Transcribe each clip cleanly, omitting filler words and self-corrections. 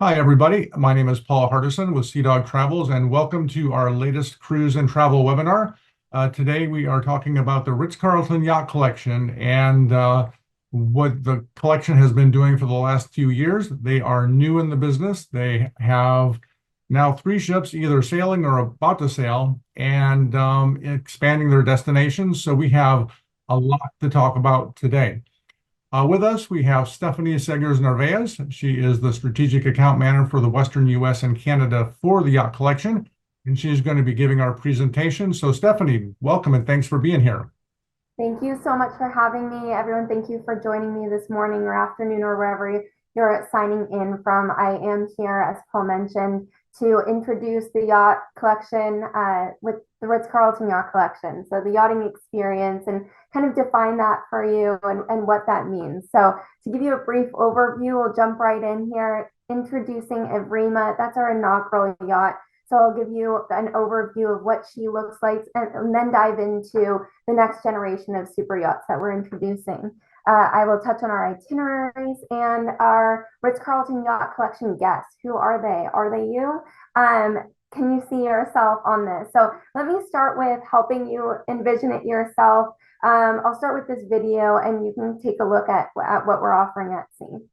Hi, everybody. My name is Paul Hardison with Seadog Travels, and welcome to our latest cruise and travel webinar. Today, we are talking about the Ritz-Carlton Yacht Collection and what the collection has been doing for the last few years. They are new in the business. They have now 3 ships either sailing or about to sail and expanding their destinations. So we have a lot to talk about today. With us, we have Stephanie Segers Narvaez. She is the strategic account manager for the Western US and Canada for the yacht collection, and she's going to be giving our presentation. So, Stephanie, welcome and thanks for being here. Thank you so much for having me. Everyone, thank you for joining me this morning or afternoon or wherever you're signing in from. I am here, as Paul mentioned, to introduce the yacht collection with the Ritz-Carlton Yacht Collection. So the yachting experience and kind of define that for you and what that means. So to give you a brief overview, we'll jump right in here. Introducing Evrima, that's our inaugural yacht. So I'll give you an overview of what she looks like and then dive into the next generation of super yachts that we're introducing. I will touch on our itineraries and our Ritz-Carlton Yacht Collection guests. Who are they? Are they you? Can you see yourself on this? So let me start with helping you envision it yourself. I'll start with this video and you can take a look at what we're offering at sea.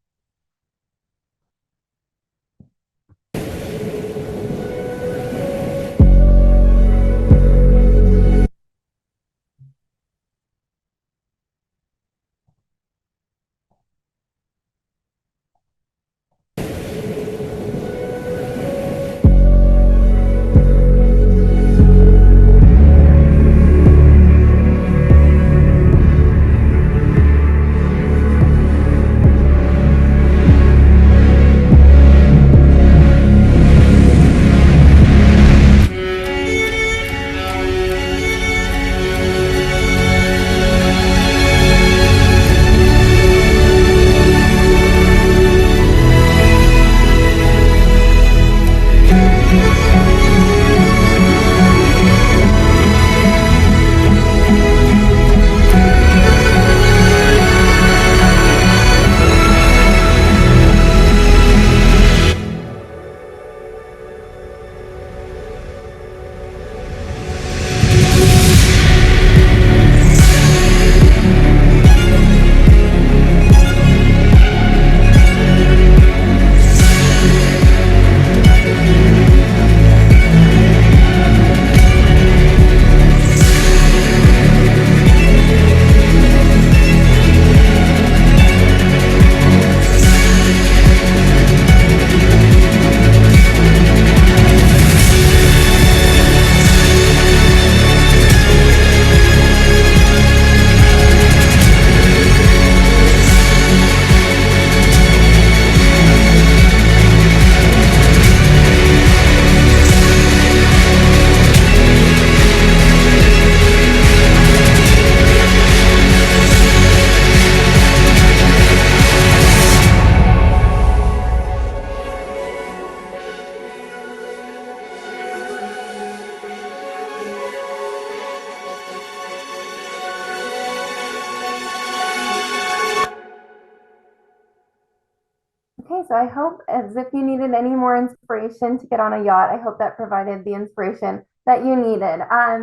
Okay, so I hope, as if you needed any more inspiration to get on a yacht, I hope that provided the inspiration that you needed.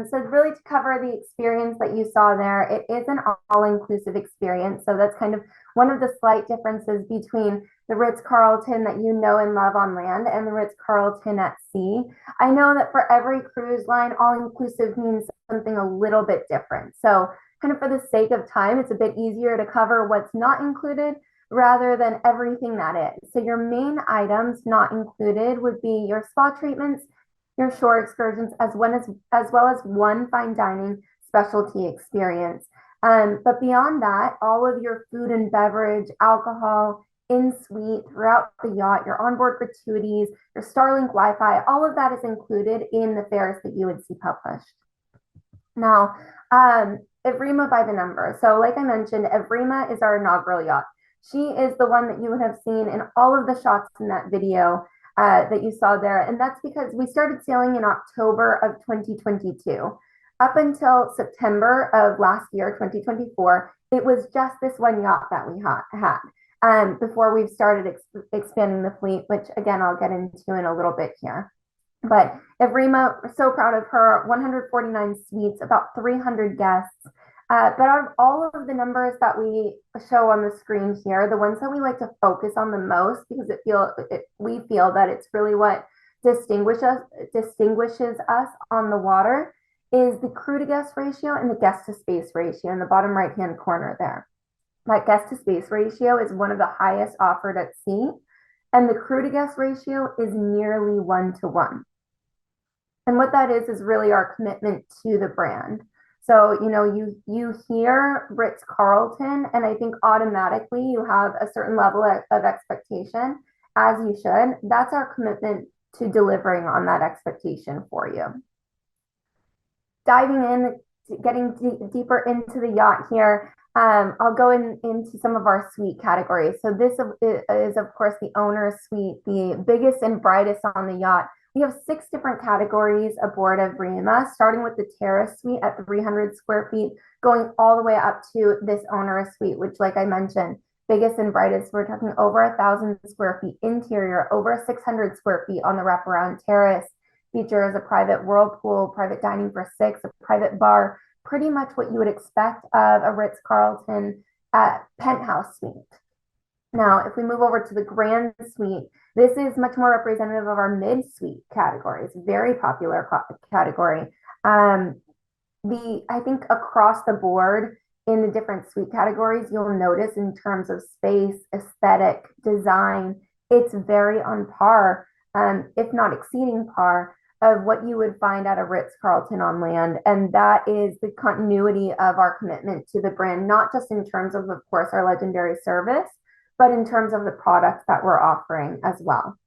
So really to cover the experience that you saw there, it is an all-inclusive experience. So that's kind of one of the slight differences between the Ritz-Carlton that you know and love on land and the Ritz-Carlton at sea. I know that for every cruise line, all-inclusive means something a little bit different. So kind of for the sake of time, it's a bit easier to cover what's not included rather than everything that is. So your main items not included would be your spa treatments, your shore excursions, as well as one fine dining specialty experience. But beyond that, all of your food and beverage, alcohol, in suite throughout the yacht, your onboard gratuities, your Starlink Wi-Fi, all of that is included in the fares that you would see published. Now, Evrima by the number. So like I mentioned, Evrima is our inaugural yacht. She is the one that you would have seen in all of the shots in that video that you saw there. And that's because we started sailing in October of 2022. Up until September of last year, 2024, it was just this one yacht that we had. before we've started expanding the fleet, which again, I'll get into in a little bit here. But Evrima, we're so proud of her, 149 suites, about 300 guests. But out of all of the numbers that we show on the screen here, the ones that we like to focus on the most, because we feel that it's really what distinguishes us on the water, is the crew to guest ratio and the guest to space ratio in the bottom right hand corner there. That guest to space ratio is one of the highest offered at sea, and the crew to guest ratio is nearly 1-to-1. And what that is really our commitment to the brand. So, you hear Ritz-Carlton, and I think automatically you have a certain level of expectation, as you should. That's our commitment to delivering on that expectation for you. Diving in, getting deeper into the yacht here, I'll go into some of our suite categories. So this is, of course, the owner's suite, the biggest and brightest on the yacht. We have 6 different categories aboard Evrima, starting with the terrace suite at 300 square feet, going all the way up to this owner's suite, which, like I mentioned, biggest and brightest. We're talking over 1,000 square feet interior, over 600 square feet on the wraparound terrace. Features a private whirlpool, private dining for 6, a private bar, pretty much what you would expect of a Ritz-Carlton penthouse suite. Now, if we move over to the grand suite, this is much more representative of our mid-suite category. It's a very popular category. I think across the board in the different suite categories, you'll notice in terms of space, aesthetic, design, it's very on par, if not exceeding par, of what you would find at a Ritz-Carlton on land. And that is the continuity of our commitment to the brand, not just in terms of course, our legendary service, but in terms of the products that we're offering as well.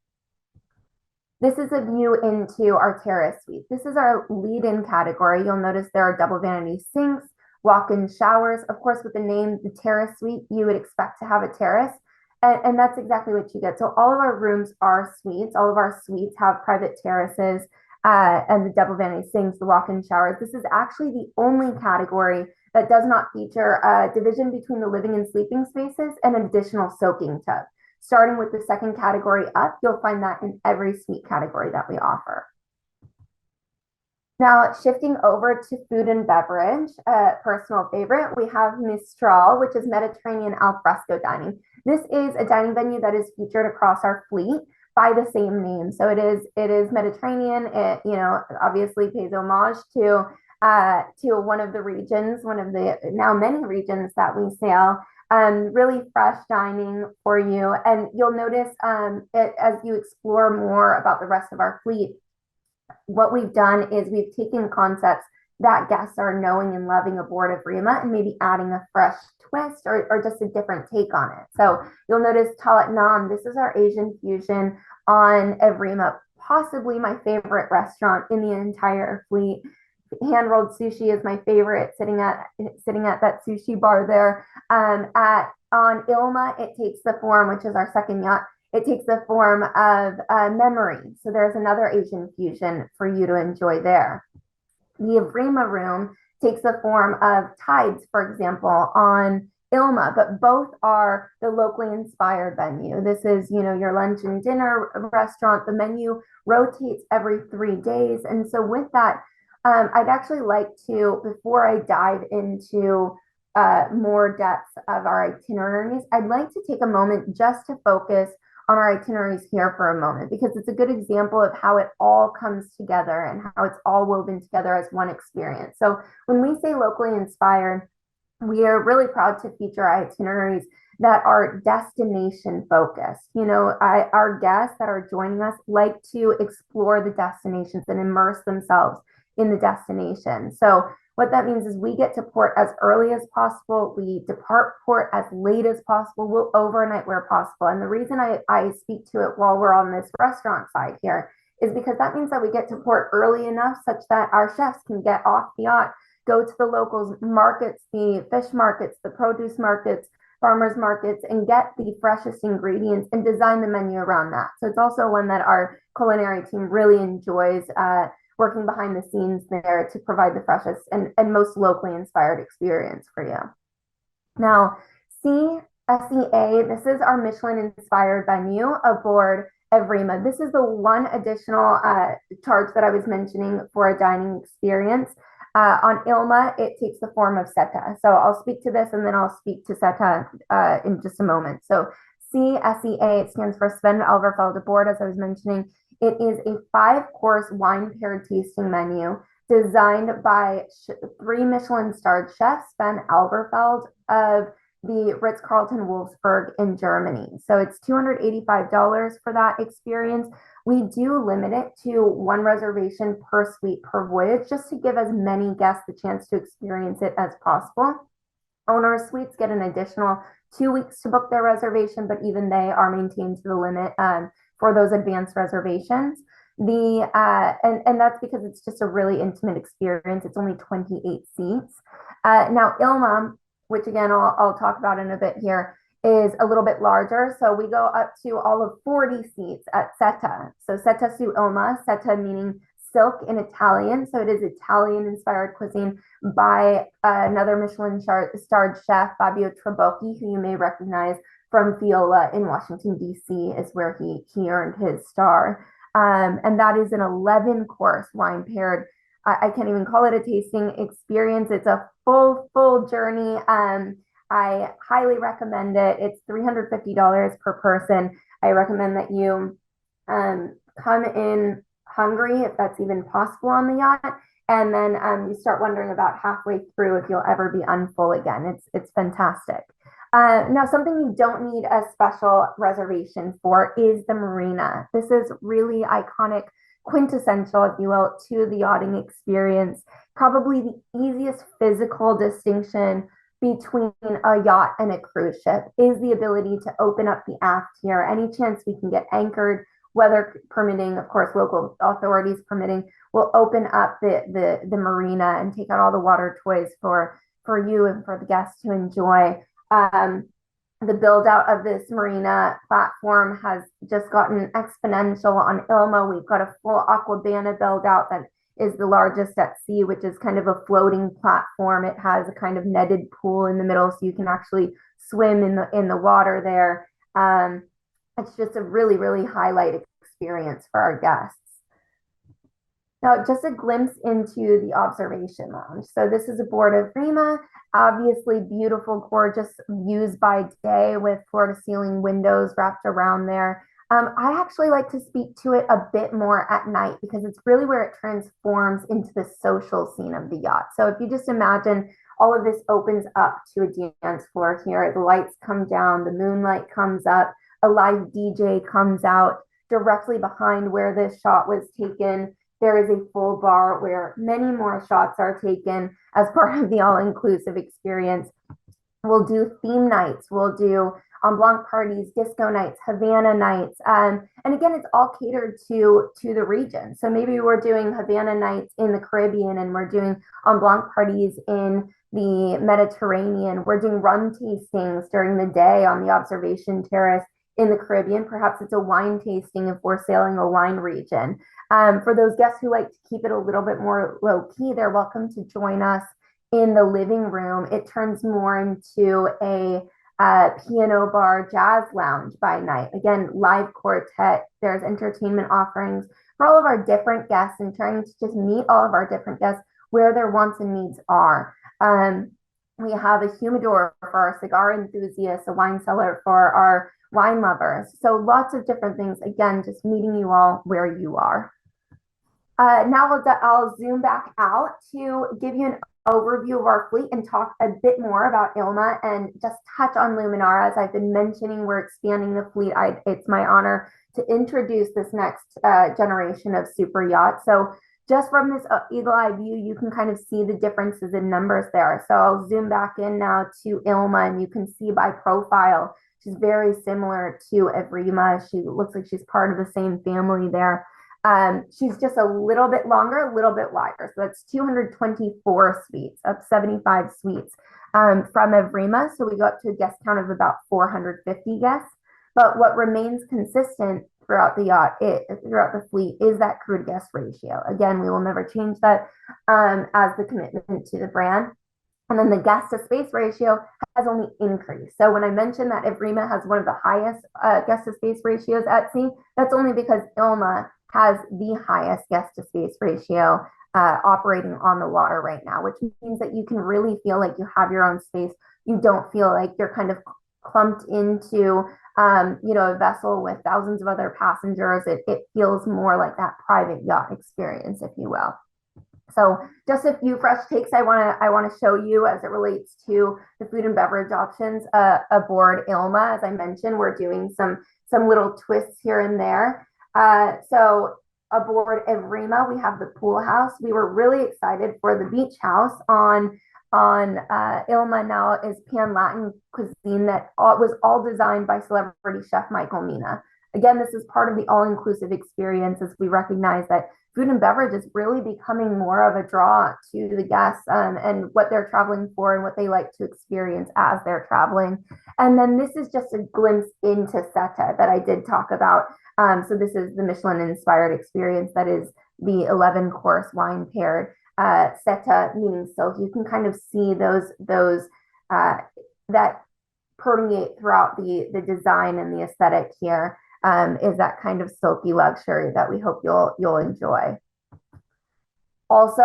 This is a view into our terrace suite. This is our lead-in category. You'll notice there are double vanity sinks, walk-in showers. Of course, with the name, the terrace suite, you would expect to have a terrace. And that's exactly what you get. So all of our rooms are suites. All of our suites have private terraces and the double vanity sinks, the walk-in showers. This is actually the only category that does not feature a division between the living and sleeping spaces and an additional soaking tub. Starting with the second category up, you'll find that in every suite category that we offer. Now, shifting over to food and beverage, personal favorite, we have Mistral, which is Mediterranean al fresco dining. This is a dining venue that is featured across our fleet by the same name. So it is Mediterranean. It, obviously pays homage to one of the regions, one of the now many regions that we sail. Really fresh dining for you. And you'll notice as you explore more about the rest of our fleet, what we've done is we've taken concepts that guests are knowing and loving aboard Evrima and maybe adding a fresh twist or just a different take on it. So you'll notice Talat Nam, this is our Asian fusion on Evrima, possibly my favorite restaurant in the entire fleet. Hand-rolled sushi is my favorite, sitting at that sushi bar there. On Ilma, it takes the form, which is our second yacht, it takes the form of memory. So there's another Asian fusion for you to enjoy there. The Evrima room takes the form of tides, for example, on Ilma, but both are the locally inspired venue. This is, your lunch and dinner restaurant. The menu rotates every 3 days. And so with that, I'd actually like to, before I dive into more depth of our itineraries, I'd like to take a moment just to focus on our itineraries here for a moment, because it's a good example of how it all comes together and how it's all woven together as one experience. So when we say locally inspired, we are really proud to feature itineraries that are destination focused. Our guests that are joining us like to explore the destinations and immerse themselves in the destination. So what that means is we get to port as early as possible. We depart port as late as possible. We'll overnight where possible. And the reason I speak to it while we're on this restaurant side here is because that means that we get to port early enough such that our chefs can get off the yacht, go to the locals markets, the fish markets, the produce markets, farmers markets, and get the freshest ingredients and design the menu around that. So it's also one that our culinary team really enjoys working behind the scenes there to provide the freshest and most locally inspired experience for you. Now, sea SEA, this is our Michelin-inspired venue aboard Evrima. This is the one additional charge that I was mentioning for a dining experience. On Ilma, it takes the form of SETA. So I'll speak to this and then I'll speak to SETA in just a moment. So CSEA, it stands for Sven Elverfeld aboard, as I was mentioning. It is a 5-course wine paired tasting menu designed by 3 Michelin-starred chefs, Sven Elverfeld of the Ritz-Carlton Wolfsburg in Germany. So it's $285 for that experience. We do limit it to 1 reservation per suite per voyage, just to give as many guests the chance to experience it as possible. Owner suites get an additional 2 weeks to book their reservation, but even they are maintained to the limit for those advanced reservations. And that's because it's just a really intimate experience. It's only 28 seats. Now Ilma, which again I'll talk about in a bit here, is a little bit larger. So we go up to all of 40 seats at Seta. So Seta su Ilma, Seta meaning silk in Italian. So it is Italian-inspired cuisine by another Michelin-starred chef, Fabio Trabocchi, who you may recognize from Viola in Washington, D.C., is where he earned his star. And that is an 11-course wine paired. I can't even call it a tasting experience. It's a full journey. I highly recommend it. It's $350 per person. I recommend that you come in hungry, if that's even possible on the yacht. And then you start wondering about halfway through if you'll ever be unfull again. It's fantastic. Now, something you don't need a special reservation for is the marina. This is really iconic, quintessential, if you will, to the yachting experience. Probably the easiest physical distinction between a yacht and a cruise ship is the ability to open up the aft here. Any chance we can get anchored, weather permitting, of course, local authorities permitting, we'll open up the marina and take out all the water toys for you and for the guests to enjoy. The build out of this marina platform has just gotten exponential on Ilma. We've got a full Aquabana build out that is the largest at sea, which is kind of a floating platform. It has a kind of netted pool in the middle, so you can actually swim in the water there. It's just a really highlight experience for our guests. Now, just a glimpse into the observation lounge. So this is aboard of Rima, obviously beautiful, gorgeous views by day with floor-to-ceiling windows wrapped around there. I actually like to speak to it a bit more at night because it's really where it transforms into the social scene of the yacht. So if you just imagine all of this opens up to a dance floor here, the lights come down, the moonlight comes up, a live DJ comes out directly behind where this shot was taken. There is a full bar where many more shots are taken as part of the all-inclusive experience. We'll do theme nights. We'll do en blanc parties, disco nights, Havana nights. And again, it's all catered to the region. So maybe we're doing Havana nights in the Caribbean and we're doing en blanc parties in the Mediterranean. We're doing rum tastings during the day on the observation terrace in the Caribbean. Perhaps it's a wine tasting if we're sailing a wine region. For those guests who like to keep it a little bit more low key, they're welcome to join us in the living room. It turns more into a piano bar jazz lounge by night. Again, live quartet. There's entertainment offerings for all of our different guests and trying to just meet all of our different guests where their wants and needs are. We have a humidor for our cigar enthusiasts, a wine cellar for our wine lovers. So lots of different things. Again, just meeting you all where you are. Now I'll zoom back out to give you an overview of our fleet and talk a bit more about Ilma and just touch on Luminara. As I've been mentioning, we're expanding the fleet. It's my honor to introduce this next generation of super yacht. So just from this eagle eye view, you can kind of see the differences in numbers there. So I'll zoom back in now to Ilma and you can see by profile, she's very similar to Evrima. She looks like she's part of the same family there. She's just a little bit longer, a little bit wider. So that's 224 suites, up 75 suites from Evrima. So we go up to a guest count of about 450 guests. But what remains consistent throughout the yacht, throughout the fleet, is that crew to guest ratio. Again, we will never change that as the commitment to the brand. And then the guest to space ratio has only increased. So when I mentioned that Evrima has one of the highest guest to space ratios at sea, that's only because Ilma has the highest guest to space ratio operating on the water right now, which means that you can really feel like you have your own space. You don't feel like you're kind of clumped into a vessel with thousands of other passengers. It feels more like that private yacht experience, if you will. So just a few fresh takes I want to show you as it relates to the food and beverage options aboard Ilma. As I mentioned, we're doing some little twists here and there. So aboard Evrima, we have the pool house. We were really excited for the beach house on Ilma. Now is Pan Latin cuisine that was all designed by celebrity chef Michael Mina. Again, this is part of the all-inclusive experience as we recognize that food and beverage is really becoming more of a draw to the guests and what they're traveling for and what they like to experience as they're traveling. And then this is just a glimpse into Seta that I did talk about. So this is the Michelin-inspired experience that is the 11-course wine paired. Seta meaning silk. You can kind of see those that permeate throughout the design and the aesthetic here. Is that kind of silky luxury that we hope you'll enjoy. Also,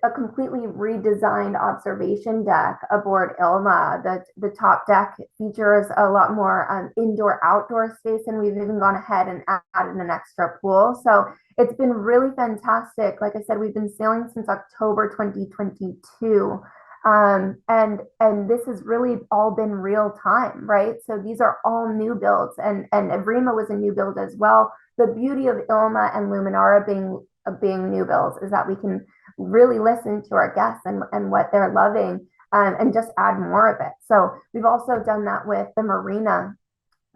a completely redesigned observation deck aboard Ilma. The top deck features a lot more indoor-outdoor space, and we've even gone ahead and added an extra pool. So it's been really fantastic. Like I said, we've been sailing since October 2022. And this has really all been real time, right? So these are all new builds, and Evrima was a new build as well. The beauty of Ilma and Luminara being new builds is that we can really listen to our guests and what they're loving, and just add more of it. So we've also done that with the marina.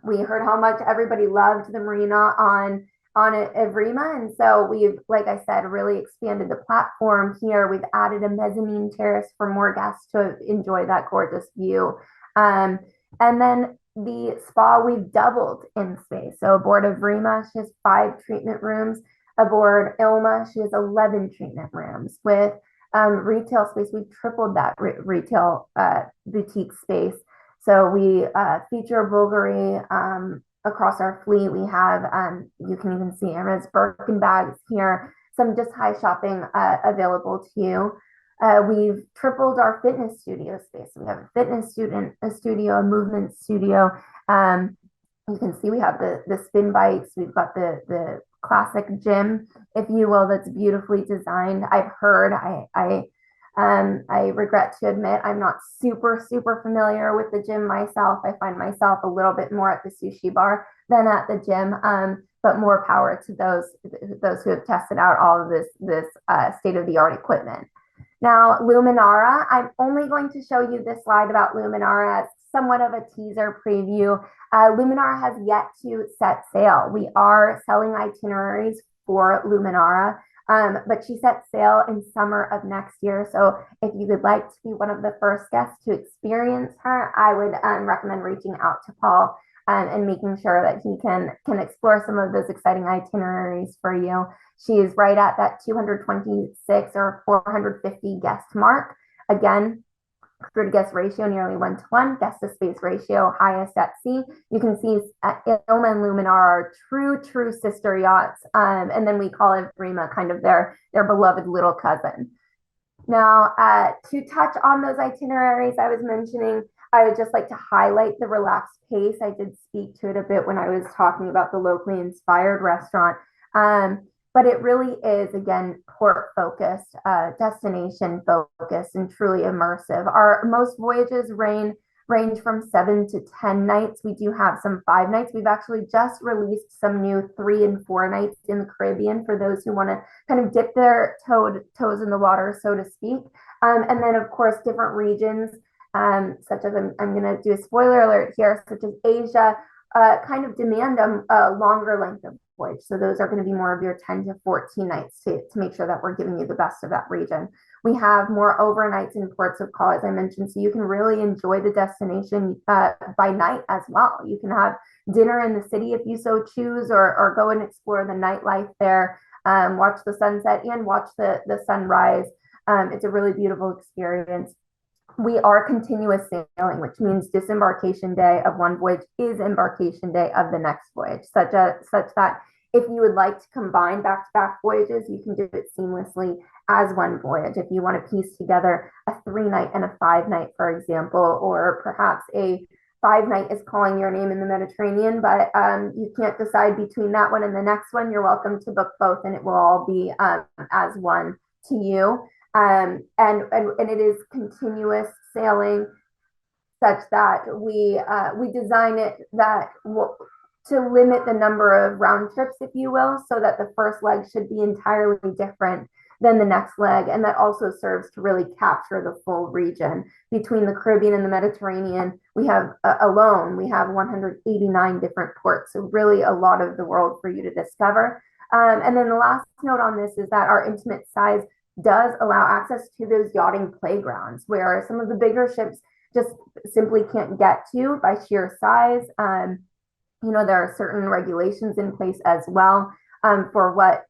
We heard how much everybody loved the marina on Evrima, and so we've, like I said, really expanded the platform here. We've added a mezzanine terrace for more guests to enjoy that gorgeous view. And then the spa, we've doubled in space. So aboard Evrima, she has 5 treatment rooms. Aboard Ilma, she has 11 treatment rooms. With retail space, we've tripled that retail boutique space. So we feature Bulgari across our fleet. We have, you can even see Hermes Birkin bags here, some just high shopping available to you. We've tripled our fitness studio space. We have a fitness studio, a movement studio. You can see we have the spin bikes. We've got the classic gym, if you will, that's beautifully designed. I've heard, I regret to admit, I'm not super familiar with the gym myself. I find myself a little bit more at the sushi bar than at the gym, but more power to those who have tested out all of this state-of-the-art equipment. Now, Luminara, I'm only going to show you this slide about Luminara as somewhat of a teaser preview. Luminara has yet to set sail. We are selling itineraries for Luminara, but she sets sail in summer of next year. So if you would like to be one of the first guests to experience her, I would recommend reaching out to Paul and making sure that he can explore some of those exciting itineraries for you. She is right at that 226 or 450 guest mark. Again, crew to guest ratio nearly 1-to-1, guest to space ratio highest at sea. You can see Ilma and Luminar are true sister yachts, and then we call Evrima kind of their beloved little cousin. Now, to touch on those itineraries I was mentioning, I would just like to highlight the relaxed pace. I did speak to it a bit when I was talking about the locally inspired restaurant. But it really is, again, port focused, destination focused, and truly immersive. Our most voyages range from 7 to 10 nights. We do have some 5 nights. We've actually just released some new 3 and 4 nights in the Caribbean for those who want to kind of dip their toes in the water, so to speak. And then, of course, different regions, such as I'm going to do a spoiler alert here, such as Asia, kind of demand a longer length of voyage. So those are going to be more of your 10 to 14 nights to make sure that we're giving you the best of that region. We have more overnights in ports of call, as I mentioned, so you can really enjoy the destination by night as well. You can have dinner in the city if you so choose, or go and explore the nightlife there, watch the sunset and watch the sunrise. It's a really beautiful experience. We are continuous sailing, which means disembarkation day of one voyage is embarkation day of the next voyage, such that if you would like to combine back-to-back voyages, you can do it seamlessly as one voyage. If you want to piece together a 3-night and a 5-night, for example, or perhaps a 5-night is calling your name in the Mediterranean, but you can't decide between that one and the next one, you're welcome to book both, and it will all be as one to you. And it is continuous sailing, such that we design it that to limit the number of round trips, if you will, so that the first leg should be entirely different than the next leg, and that also serves to really capture the full region. Between the Caribbean and the Mediterranean, we have 189 different ports, so really a lot of the world for you to discover. And then the last note on this is that our intimate size does allow access to those yachting playgrounds where some of the bigger ships just simply can't get to by sheer size. There are certain regulations in place as well for what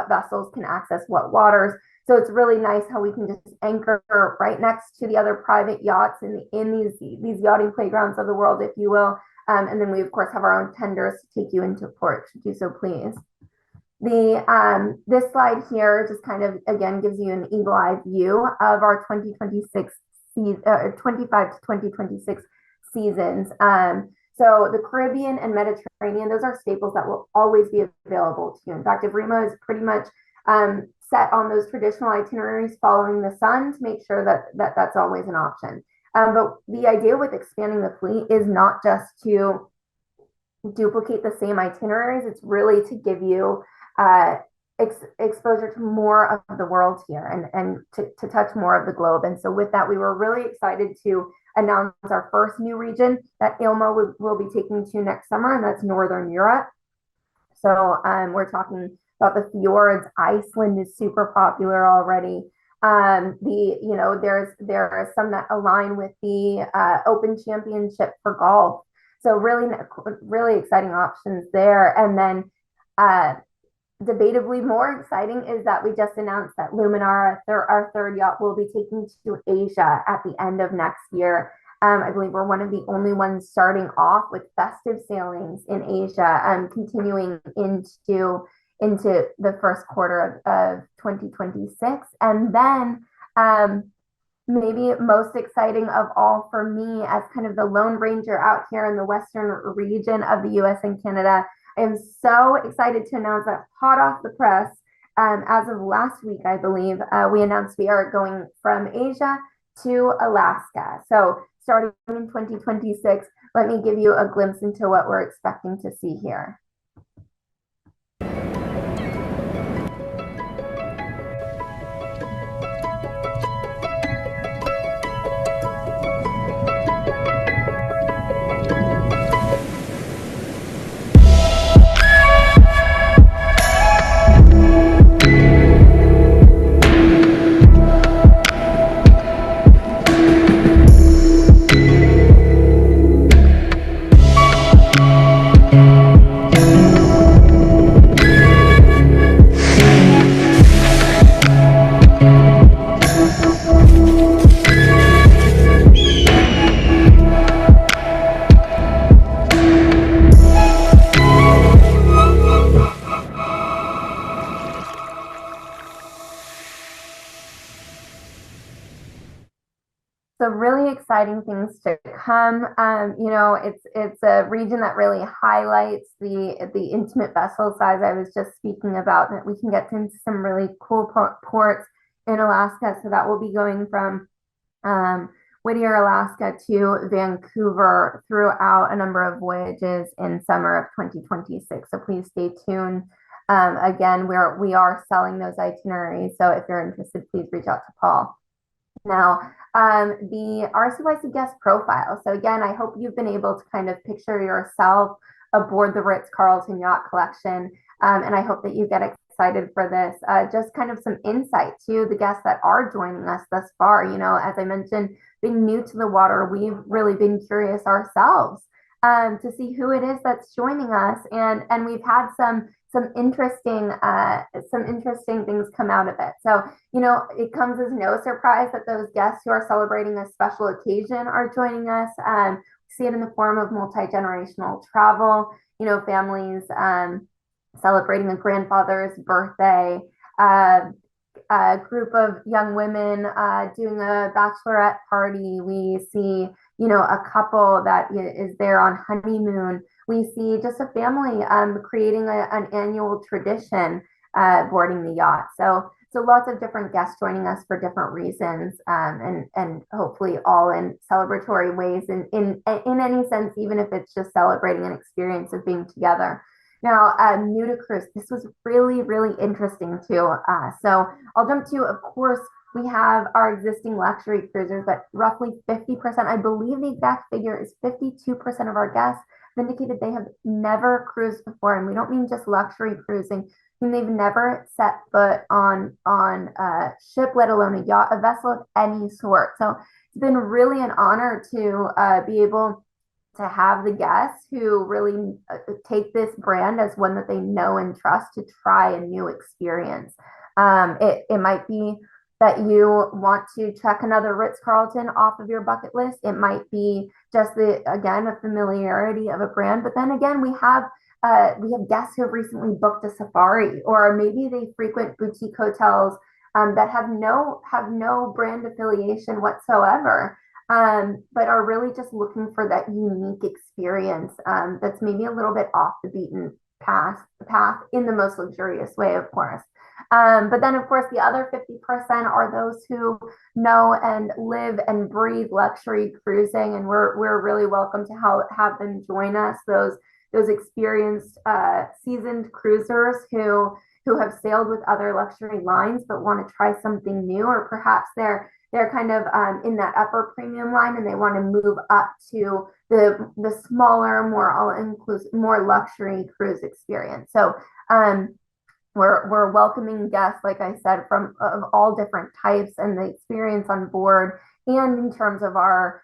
vessels can access what waters. So it's really nice how we can just anchor right next to the other private yachts in these yachting playgrounds of the world, if you will. And then we of course have our own tenders to take you into port, should you so please. This slide here just kind of again gives you an eagle eye view of our 25 to 2026 seasons. So the Caribbean and Mediterranean, those are staples that will always be available to you. In fact, Evrima is pretty much set on those traditional itineraries following the sun to make sure that that's always an option. But the idea with expanding the fleet is not just to duplicate the same itineraries, it's really to give you exposure to more of the world here and to touch more of the globe. And so with that, we were really excited to announce our first new region that Ilma will be taking to next summer, and that's Northern Europe. So we're talking about the fjords. Iceland is super popular already. There are some that align with the Open Championship for golf. So really exciting options there. And then debatably more exciting is that we just announced that Luminar, our third yacht, will be taking to Asia at the end of next year. I believe we're one of the only ones starting off with festive sailings in Asia, continuing into the first quarter of 2026. And then maybe most exciting of all for me as kind of the Lone Ranger out here in the Western region of the US and Canada, I am so excited to announce that hot off the press, as of last week, I believe, we announced we are going from Asia to Alaska. So starting in 2026, let me give you a glimpse into what we're expecting to see here. So really exciting things to come. It's a region that really highlights the intimate vessel size I was just speaking about, that we can get into some really cool ports in Alaska. So that will be going from Whittier, Alaska to Vancouver throughout a number of voyages in summer of 2026. So please stay tuned. Again, we are selling those itineraries. So if you're interested, please reach out to Paul. Now, the RCYC guest profile. So again, I hope you've been able to kind of picture yourself aboard the Ritz-Carlton Yacht Collection. And I hope that you get excited for this. Just kind of some insight to the guests that are joining us thus far. As I mentioned, being new to the water, we've really been curious ourselves to see who it is that's joining us. And we've had some some interesting things come out of it. So, it comes as no surprise that those guests who are celebrating a special occasion are joining us. See it in the form of multi-generational travel, families celebrating a grandfather's birthday, a group of young women doing a bachelorette party. We see, a couple that is there on honeymoon. We see just a family creating an annual tradition boarding the yacht. So lots of different guests joining us for different reasons, and hopefully all in celebratory ways in any sense, even if it's just celebrating an experience of being together. Now, new to cruise, this was really, really interesting too. So I'll jump to, of course, we have our existing luxury cruisers, but roughly 50%, I believe the exact figure is 52% of our guests have indicated they have never cruised before. And we don't mean just luxury cruising, I mean they've never set foot on a ship, let alone a yacht, a vessel of any sort. So it's been really an honor to be able to have the guests who really take this brand as one that they know and trust to try a new experience. It might be that you want to check another Ritz-Carlton off of your bucket list. It might be just again, a familiarity of a brand. But then again, we have guests who have recently booked a safari, or maybe they frequent boutique hotels that have no brand affiliation whatsoever, but are really just looking for that unique experience that's maybe a little bit off the beaten path in the most luxurious way, of course. But then, of course, the other 50% are those who know and live and breathe luxury cruising, and we're really welcome to have them join us. Those experienced, seasoned cruisers who have sailed with other luxury lines but want to try something new, or perhaps they're kind of in that upper premium line and they want to move up to the smaller, more all-inclusive, more luxury cruise experience. So we're welcoming guests, like I said, from of all different types, and the experience on board, and in terms of our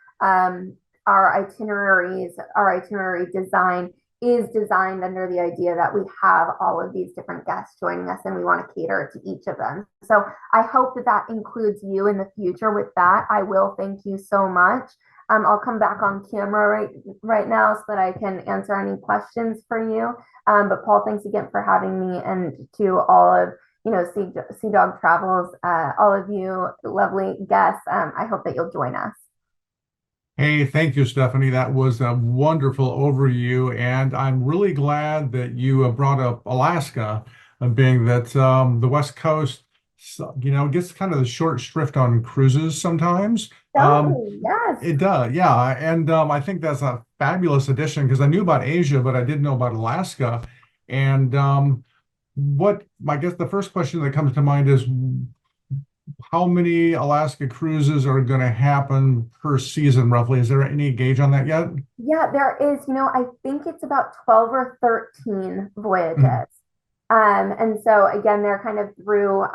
itineraries, our itinerary design is designed under the idea that we have all of these different guests joining us and we want to cater to each of them. So I hope that includes you in the future. With that, I will thank you so much. I'll come back on camera right now so that I can answer any questions for you. But Paul, thanks again for having me, and to all of Seadog Travels, all of you lovely guests. I hope that you'll join us. Hey, thank you, Stephanie. That was a wonderful overview, and I'm really glad that you brought up Alaska, being that the West Coast, gets kind of the short shrift on cruises sometimes. Yes. It does, yeah, and I think that's a fabulous addition, because I knew about Asia, but I didn't know about Alaska. And I guess the first question that comes to mind is, how many Alaska cruises are going to happen per season, roughly? Is there any gauge on that yet? Yeah, there is. I think it's about 12 or 13 voyages. Mhm. And so again, they're kind of through,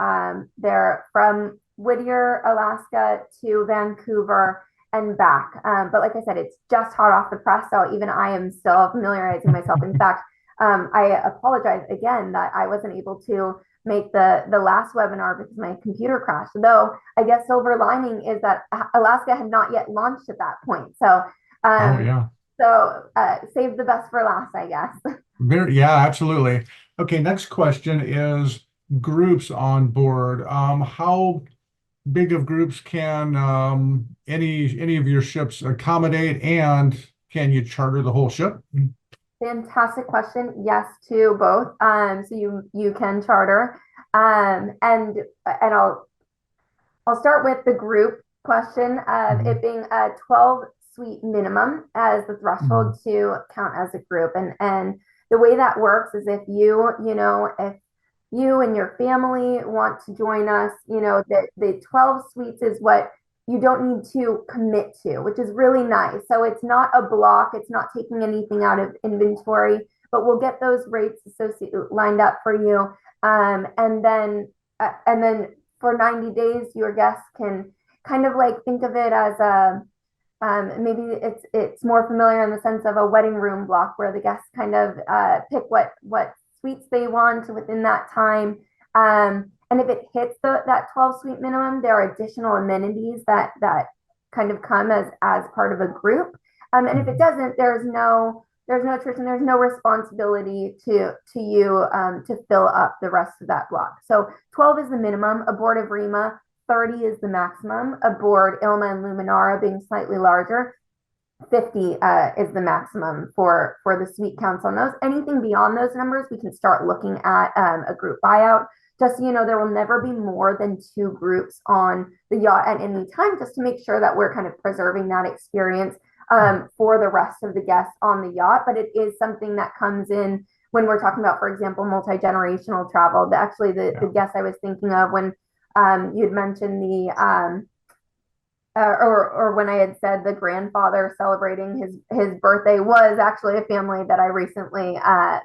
they're from Whittier, Alaska to Vancouver and back. But like I said, it's just hot off the press. So even I am still familiarizing myself. In fact, I apologize again that I wasn't able to make the last webinar because my computer crashed. Though I guess silver lining is that Alaska had not yet launched at that point. So, Oh, yeah. save the best for last, I guess. Yeah, absolutely. Okay, next question is groups on board. How big of groups can any of your ships accommodate, and can you charter the whole ship? Fantastic question. Yes to both. So you can charter, and I'll start with the group question of it being a 12 suite minimum as the threshold to count as a group. And the way that works is if if you and your family want to join us, the 12 suites is what you don't need to commit to, which is really nice. So it's not a block, it's not taking anything out of inventory, but we'll get those rates associated lined up for you. And then for 90 days, your guests can kind of like think of it as maybe it's more familiar in the sense of a wedding room block, where the guests kind of pick what suites they want within that time. And if it hits that 12 suite minimum, there are additional amenities that kind of come as part of a group. And if it doesn't, there's no attrition, there's no responsibility to you to fill up the rest of that block. So 12 is the minimum. Aboard Evrima, 30 is the maximum. Aboard Ilma and Luminara, being slightly larger, 50 is the maximum for the suite counts on those. Anything beyond those numbers, we can start looking at a group buyout. Just so you know, there will never be more than 2 groups on the yacht at any time, just to make sure that we're kind of preserving that experience for the rest of the guests on the yacht. But it is something that comes in when we're talking about, for example, multi-generational travel. Actually, the guest I was thinking of when you'd mentioned the or when I had said the grandfather celebrating his birthday was actually a family that I recently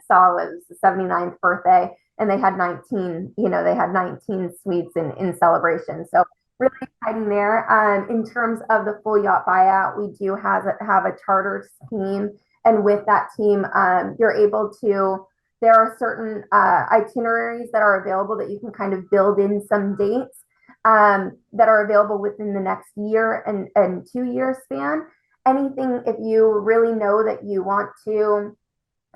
saw. It was the 79th birthday, and they had 19, they had 19 suites in celebration. So really exciting there. In terms of the full yacht buyout, we do have a charter team, and with that team, you're able to. There are certain itineraries that are available that you can kind of build in some dates that are available within the next year and 2-year span. Anything, if you really know that you want to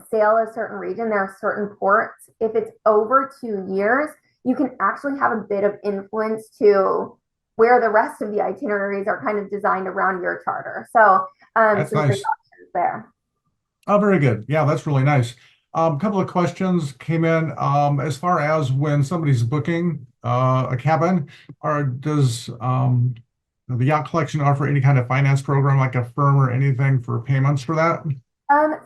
sail a certain region, there are certain ports. If it's over 2 years, you can actually have a bit of influence to where the rest of the itineraries are kind of designed around your charter. So That's some great nice. options there. Oh, very good. Yeah, that's really nice. A couple of questions came in as far as when somebody's booking a cabin, or does the yacht collection offer any kind of finance program like a firm or anything for payments for that?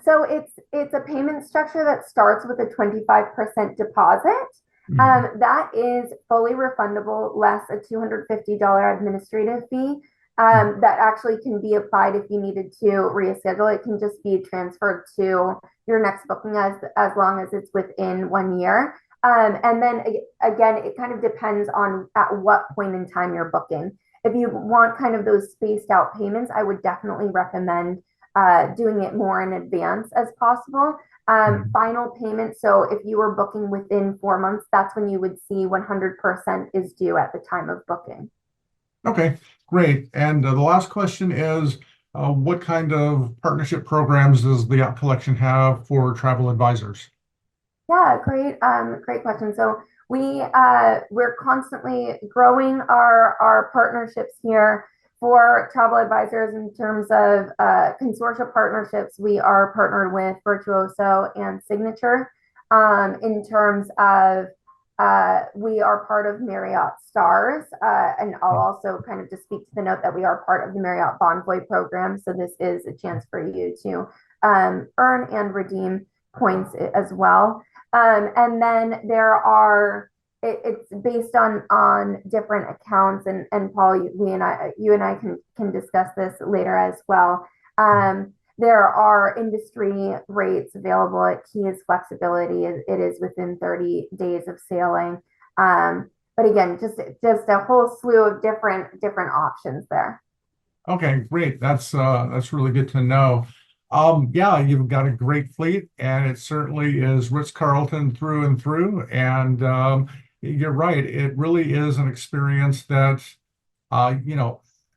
So it's a payment structure that starts with a 25% deposit. That is fully refundable, less a $250 administrative fee. That actually can be applied if you needed to reschedule. It can just be transferred to your next booking as long as it's within 1 year. And then again, it kind of depends on at what point in time you're booking. If you want kind of those spaced out payments, I would definitely recommend doing it more in advance as possible. Final payment. So if you were booking within 4 months, that's when you would see 100% is due at the time of booking. Okay, great. And the last question is, what kind of partnership programs does the yacht collection have for travel advisors? Yeah, great question. So we're constantly growing our partnerships here for travel advisors in terms of consortia partnerships. We are partnered with Virtuoso and Signature. In terms of we are part of Marriott Stars, and I'll also kind of just speak to the note that we are part of the Marriott Bonvoy program. So this is a chance for you to earn and redeem points as well. And then it's based on different accounts, and Paul, you and I can discuss this later as well. There are industry rates available. Key is flexibility. It is within 30 days of sailing. But again, just a whole slew of different options there. Okay, great. That's really good to know. Yeah, you've got a great fleet, and it certainly is Ritz-Carlton through and through. And you're right, it really is an experience that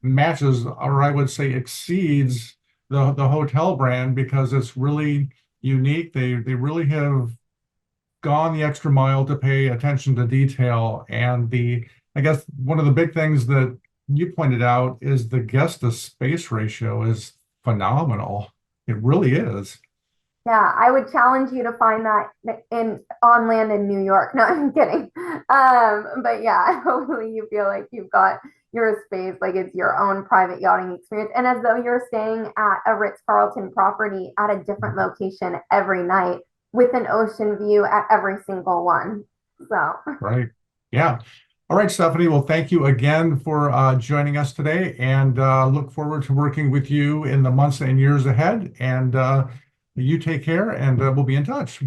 matches, or I would say exceeds the hotel brand, because it's really unique. They really have gone the extra mile to pay attention to detail. And I guess one of the big things that you pointed out is the guest to space ratio is phenomenal. It really is. Yeah, I would challenge you to find that on land in New York. No, I'm kidding. But yeah, hopefully you feel like you've got your space, like it's your own private yachting experience, and as though you're staying at a Ritz-Carlton property at a different location every night with an ocean view at every single one. So Right. Yeah. All right, Stephanie. Well, thank you again for joining us today, and look forward to working with you in the months and years ahead. And you take care, and we'll be in touch.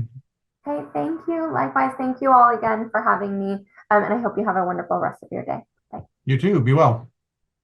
hey, thank you. Likewise, thank you all again for having me. And I hope you have a wonderful rest of your day. Bye. You too. Be well.